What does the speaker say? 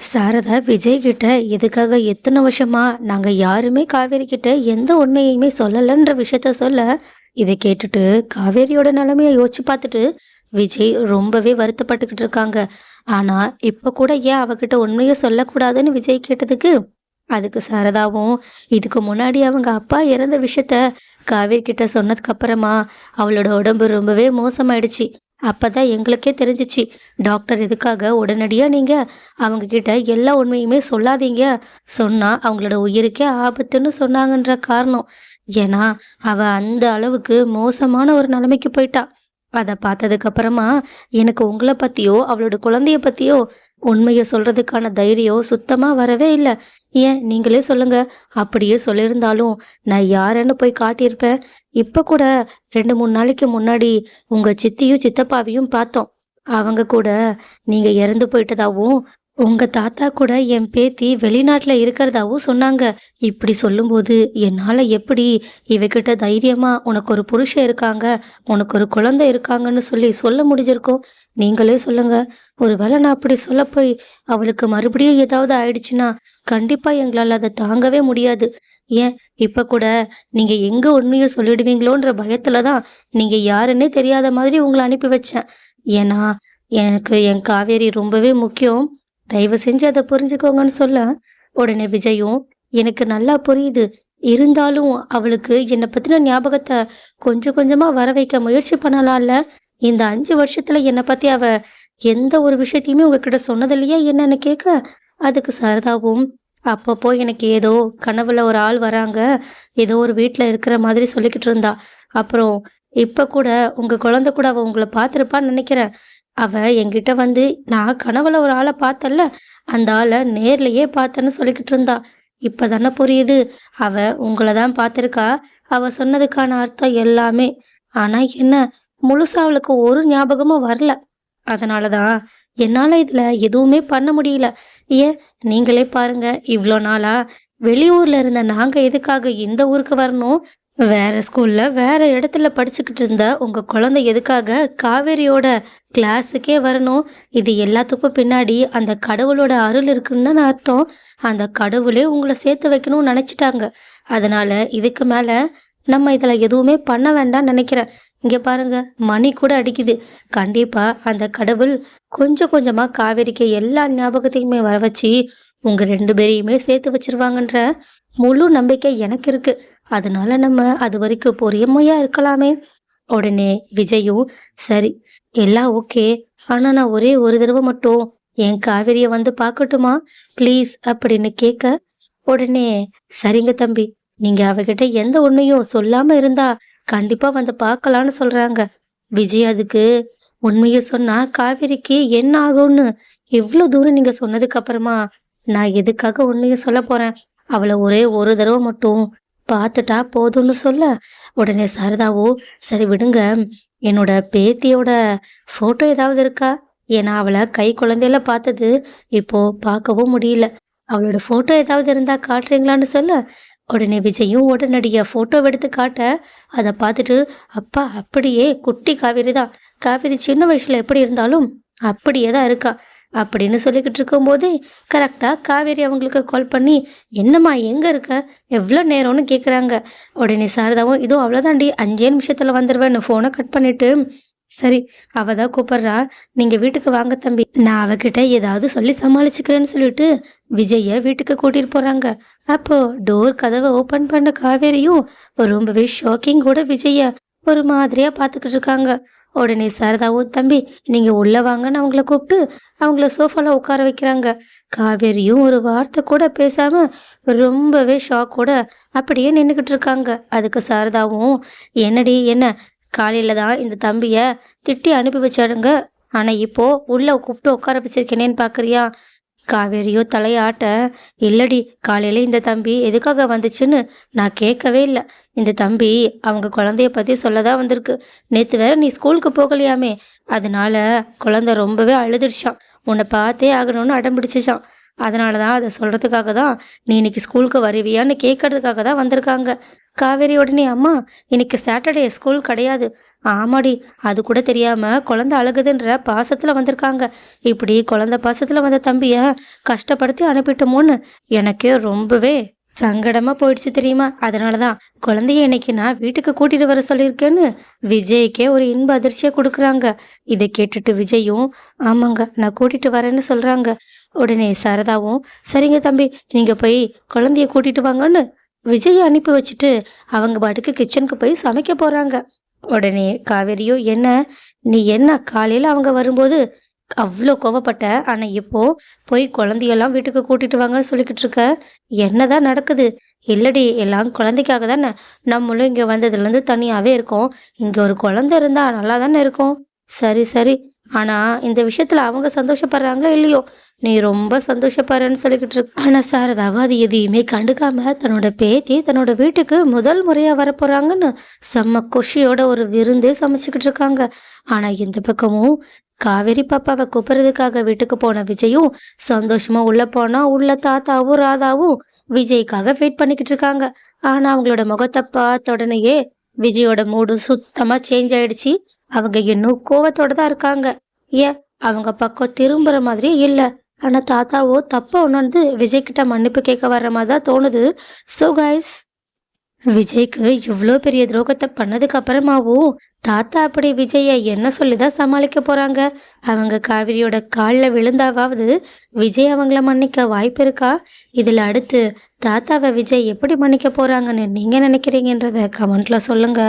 சாரதா விஜய் கிட்ட எதுக்காக எத்தனை வருஷமா நாங்க யாருமே காவேரி கிட்ட எந்த உண்மையுமே சொல்லலன்ற விஷயத்த சொல்ல, இதை கேட்டுட்டு காவேரியோட நிலைமைய யோசிச்சு பார்த்துட்டு விஜய் ரொம்பவே வருத்தப்பட்டுக்கிட்டு இருக்காங்க. ஆனா இப்ப கூட ஏன் அவகிட்ட உண்மையை சொல்லக்கூடாதுன்னு விஜய் கேட்டதுக்கு, அதுக்கு சாரதாவும் இதுக்கு முன்னாடி அவங்க அப்பா இறந்த விஷயத்த காவேரி கிட்ட சொன்னதுக்கு அப்புறமா அவளோட உடம்பு ரொம்பவே மோசமாயிடுச்சு. அப்பதான் எங்களுக்கே தெரிஞ்சிச்சு. டாக்டர் எதுக்காக உடனடியா நீங்க அவங்க கிட்ட எல்லா உண்மையுமே சொல்லாதீங்க, சொன்னா அவங்களோட உயிருக்கே ஆபத்துன்னு சொன்னாங்கன்ற காரணம். ஏன்னா அவ அந்த அளவுக்கு மோசமான ஒரு நிலைமைக்கு போயிட்டா. அதை பார்த்ததுக்கு அப்புறமா எனக்கு உங்களை பத்தியோ அவளோட குழந்தைய பத்தியோ உண்மையை சொல்றதுக்கான தைரியம் சுத்தமா வரவே இல்லை. ஏன் நீங்களே சொல்லுங்க. அப்படியே சொல்லியிருந்தாலும் நான் யாருன்னு போய் காட்டியிருப்பேன். இப்ப கூட 2 3 நாளைக்கு முன்னாடி உங்க சித்தியும் சித்தப்பாவையும் பார்த்தோம். அவங்க கூட நீங்க இறந்து போயிட்டதாவும், உங்க தாத்தா கூட என் பேத்தி வெளிநாட்டுல இருக்கிறதாவும் சொன்னாங்க. இப்படி சொல்லும்போது என்னால எப்படி இவகிட்ட தைரியமா உனக்கு ஒரு புருஷன் இருக்காங்க, உனக்கு ஒரு குழந்தை இருக்காங்கன்னு சொல்லி சொல்ல முடிஞ்சிருக்கும்? நீங்களே சொல்லுங்க. ஒருவேளை நான் அப்படி சொல்ல போய் அவளுக்கு மறுபடியும் ஏதாவது ஆயிடுச்சுன்னா கண்டிப்பா எங்களால் அதை தாங்கவே முடியாது. ஏன் இப்ப கூட நீங்க எங்க உண்மையை சொல்லிடுவீங்களோன்ற பயத்துலதான் நீங்க யாருன்னே தெரியாத மாதிரி உங்களை அனுப்பி வச்சேன். ஏன்னா எனக்கு என் காவேரி ரொம்பவே முக்கியம். தயவு செஞ்சு அதை புரிஞ்சுக்கோங்கன்னு சொல்ல, உடனே விஜயும் எனக்கு நல்லா புரியுது. இருந்தாலும் அவளுக்கு என்னை பத்தின ஞாபகத்தை கொஞ்சம் கொஞ்சமா வர வைக்க முயற்சி பண்ணலாம்ல. இந்த 5 வருஷத்துல என்னை பத்தி அவ எந்த ஒரு விஷயத்தையுமே உங்ககிட்ட சொன்னதில்லையா என்னன்னு கேட்க, அதுக்கு சாரதாவும் அப்பப்போ எனக்கு ஏதோ கனவுல ஒரு ஆள் வராங்க, ஏதோ ஒரு வீட்டில் இருக்கிற மாதிரி சொல்லிக்கிட்டு இருந்தா. அப்புறம் இப்ப கூட உங்க குழந்தை கூட அவ உங்களை பார்த்துருப்பான்னு நினைக்கிறேன். அவ என்கிட்ட வந்து நான் கனவுல ஒரு ஆளை பார்த்தல்ல, அந்த ஆளை நேர்லயே பார்த்தேன்னு சொல்லிக்கிட்டு இருந்தா. இப்பதானே புரியுது அவ உங்களை தான் பார்த்துருக்கா. அவ சொன்னதுக்கான அர்த்தம் எல்லாமே. ஆனா என்ன, முழுசா அவளுக்கு ஒரு ஞாபகமும் வரல. அதனாலதான் என்னால இதுல எதுவுமே பண்ண முடியல. ஏன் நீங்களே பாருங்க, இவ்வளோ நாளா வெளியூர்ல இருந்த நாங்க எதுக்காக இந்த ஊருக்கு வரணும்? வேற ஸ்கூல்ல வேற இடத்துல படிச்சுக்கிட்டு இருந்த உங்க குழந்தை எதுக்காக காவேரியோட கிளாஸுக்கே வரணும்? இது எல்லாத்துக்கும் பின்னாடி அந்த கடவுளோட அருள் இருக்குன்னு தான் அர்த்தம். அந்த கடவுளே உங்களை சேர்த்து வைக்கணும்னு நினைச்சிட்டாங்க. அதனால இதுக்கு மேல நம்ம இதுல எதுவுமே பண்ண வேண்டாம்னு நினைக்கிறேன். இங்க பாருங்க, மணி கூட அடிக்குது. கண்டிப்பா அந்த கடவுள் கொஞ்சம் கொஞ்சமா காவேரிக்கு எல்லா ஞாபகத்தையுமே வர வச்சு உங்க 2 பேரையுமே சேர்த்து வச்சிருவாங்கன்ற முழு நம்பிக்கை எனக்கு இருக்கு. அதனால நம்ம அது வரைக்கும் பொறுமையா இருக்கலாமே. உடனே விஜயும் சரி, எல்லாம் ஓகே. ஆனா நான் ஒரே ஒரு தடவை மட்டும் என் காவேரிய வந்து பார்க்கட்டுமா ப்ளீஸ் அப்படின்னு கேட்க, உடனே சரிங்க தம்பி, நீங்க அவகிட்ட எந்த உண்மையும் சொல்லாம இருந்தா கண்டிப்பா வந்து பார்க்கலான்னு சொல்றாங்க. விஜய் அதுக்கு உண்மையை சொன்னா காவேரிக்கு என்ன ஆகும்னு எவ்வளவு தூரம் நீங்க சொன்னதுக்கு அப்புறமா நான் எதுக்காக உண்மையை சொல்ல போறேன்? அவளை ஒரே ஒரு தடவை மட்டும் பார்த்துட்டா போதும்னு சொல்ல, உடனே சாரதாவோ சரி விடுங்க, என்னோட பேத்தியோட போட்டோ ஏதாவது இருக்கா? ஏன்னா அவளை கை குழந்தையில பார்த்தது இப்போ பார்க்கவும் முடியல. அவளோட போட்டோ ஏதாவது இருந்தா காட்டுறீங்களான்னு சொல்ல, உடனே விஜயும் உடனடியா போட்டோ எடுத்து காட்ட, அதை பார்த்துட்டு அப்பா அப்படியே குட்டி காவேரி தான். காவேரி சின்ன வயசுல எப்படி இருந்தாலும் அப்படியே தான் இருக்கா அப்படின்னு சொல்லிக்கிட்டு இருக்கும்போது கரெக்டாக காவேரி அவங்களுக்கு கால் பண்ணி என்னம்மா எங்கே இருக்க, எவ்வளோ நேரம்னு கேட்குறாங்க. உடனே சாரதாவும் இதோ அவ்வளோதாண்டி 5 நிமிஷத்தில் வந்துடுவேன்னு ஃபோனை கட் பண்ணிட்டு, சரி அவ தான் கூப்பிட்றா, நீங்கள் வீட்டுக்கு வாங்க தம்பி, நான் அவகிட்ட ஏதாவது சொல்லி சமாளிச்சுக்கிறேன்னு சொல்லிட்டு விஜயை வீட்டுக்கு கூட்டிகிட்டு போகிறாங்க. அப்போ டோர் கதவை ஓப்பன் பண்ண காவேரியும் ரொம்பவே ஷாக்கிங் கூட விஜய ஒரு மாதிரியா பார்த்துக்கிட்டு இருக்காங்க. உடனே சாரதாவும் தம்பி நீங்க உள்ள வாங்கன்னு அவங்கள கூப்பிட்டு அவங்கள சோஃபால உட்கார வைக்கிறாங்க. காவேரியும் ஒரு வார்த்தை கூட பேசாம ரொம்பவே ஷாக்கோட அப்படியே நின்றுக்கிட்டு இருக்காங்க. அதுக்கு சாரதாவும் என்னடி என்ன, காலையில தான் இந்த தம்பிய திட்டி அனுப்பி வச்சாடுங்க, ஆனா இப்போ உள்ள கூப்பிட்டு உட்கார வச்சிருக்கேனேன்னு பாக்குறியா? காவேரியோ தலையாட்ட, இல்லடி காலையில இந்த தம்பி எதுக்காக வந்துச்சுன்னு நான் கேட்கவே இல்லை. இந்த தம்பி அவங்க குழந்தைய பத்தி சொல்லதான் வந்திருக்கு. நேத்து வேற நீ ஸ்கூலுக்கு போகலையாமே, அதனால குழந்தை ரொம்பவே அழுதுருச்சான், உன்னை பார்த்தே ஆகணும்னு அடம் பிடிச்சிச்சான். அதனாலதான் அதை சொல்றதுக்காக தான் நீ இன்னைக்கு ஸ்கூலுக்கு வருவியான்னு கேட்கறதுக்காக தான் வந்திருக்காங்க. காவேரி உடனே அம்மா இன்னைக்கு சாட்டர்டே ஸ்கூல் கிடையாது, ஆமாடி, அது கூட தெரியாம குழந்தை அழுகுதுன்ற பாசத்துல வந்திருக்காங்க. இப்படி குழந்தை பாசத்துல வந்த தம்பிய கஷ்டப்படுத்தி அனுப்பிட்டோமோன்னு எனக்கே ரொம்பவே சங்கடமா போயிடுச்சு தெரியுமா? அதனாலதான் குழந்தைய இன்னைக்கு நான் வீட்டுக்கு கூட்டிட்டு வர சொல்லியிருக்கேன்னு விஜய்க்கே ஒரு இன்ப அதிர்ச்சியை கொடுக்குறாங்க. இதை கேட்டுட்டு விஜயும் ஆமாங்க நான் கூட்டிட்டு வரேன்னு சொல்றாங்க. உடனே சாரதாவும் சரிங்க தம்பி, நீங்க போய் குழந்தைய கூட்டிட்டு வாங்கன்னு விஜயை அனுப்பி வச்சுட்டு அவங்க பாட்டுக்கு கிச்சனுக்கு போய் சமைக்க போறாங்க. உடனே காவேரியோ என்ன, நீ என்ன காலையில அவங்க வரும்போது அவ்வளோ கோவப்பட்ட, ஆனா இப்போ போய் குழந்தையெல்லாம் வீட்டுக்கு கூட்டிட்டு வாங்கன்னு சொல்லிக்கிட்டு இருக்க, என்னதான் நடக்குது? இல்லடி, எல்லாம் குழந்தைக்காக தானே. நம்மளும் இங்க வந்ததுலேருந்து தனியாவே இருக்கோம். இங்க ஒரு குழந்தை இருந்தா நல்லா தானே இருக்கும். சரி சரி, ஆனா இந்த விஷயத்துல அவங்க சந்தோஷப்படுறாங்களோ இல்லையோ, நீ ரொம்ப சந்தோஷப்படுறன்னு சொல்லிக்கிட்டு இருக்க. ஆனா சாரதாவை அது எதையுமே கண்டுக்காம தன்னோட பேத்தி தன்னோட வீட்டுக்கு முதல் முறையா வரப்போறாங்கன்னு செம்ம குஷியோட ஒரு விருந்தே சமைச்சுக்கிட்டு இருக்காங்க. ஆனா இந்த பக்கமும் காவேரி பாப்பாவை கூப்பிடுறதுக்காக வீட்டுக்கு போன விஜயும் சந்தோஷமா உள்ள போனா உள்ள தாத்தாவும் ராதாவும் விஜய்க்காக வெயிட் பண்ணிக்கிட்டு இருக்காங்க. ஆனா அவங்களோட முகத்தை பார்த்த உடனேயே விஜயோட மூடு சுத்தமா சேஞ்ச் ஆயிடுச்சு. அவங்க இன்னும் கோவத்தோட தான் இருக்காங்க. ஏன் அவங்க பக்கம் திரும்புற மாதிரியே இல்ல. ஆனா தாத்தாவோ தப்பா உணர்ந்து விஜய் கிட்ட மன்னிப்பு கேட்க வர்ற மாதிரி தான் தோணுது. ஸோ கைஸ், விஜய்க்கு இவ்வளோ பெரிய துரோகத்தை பண்ணதுக்கு அப்புறமாவும் தாத்தா அப்படி விஜயை என்ன சொல்லிதான் சமாளிக்க போறாங்க? அவங்க காவிரியோட காலில் விழுந்தாவாவது விஜய் அவங்கள மன்னிக்க வாய்ப்பு இருக்கா? இதுல அடுத்து தாத்தாவை விஜய் எப்படி மன்னிக்க போறாங்கன்னு நீங்க நினைக்கிறீங்கன்றத கமெண்ட்ல சொல்லுங்க.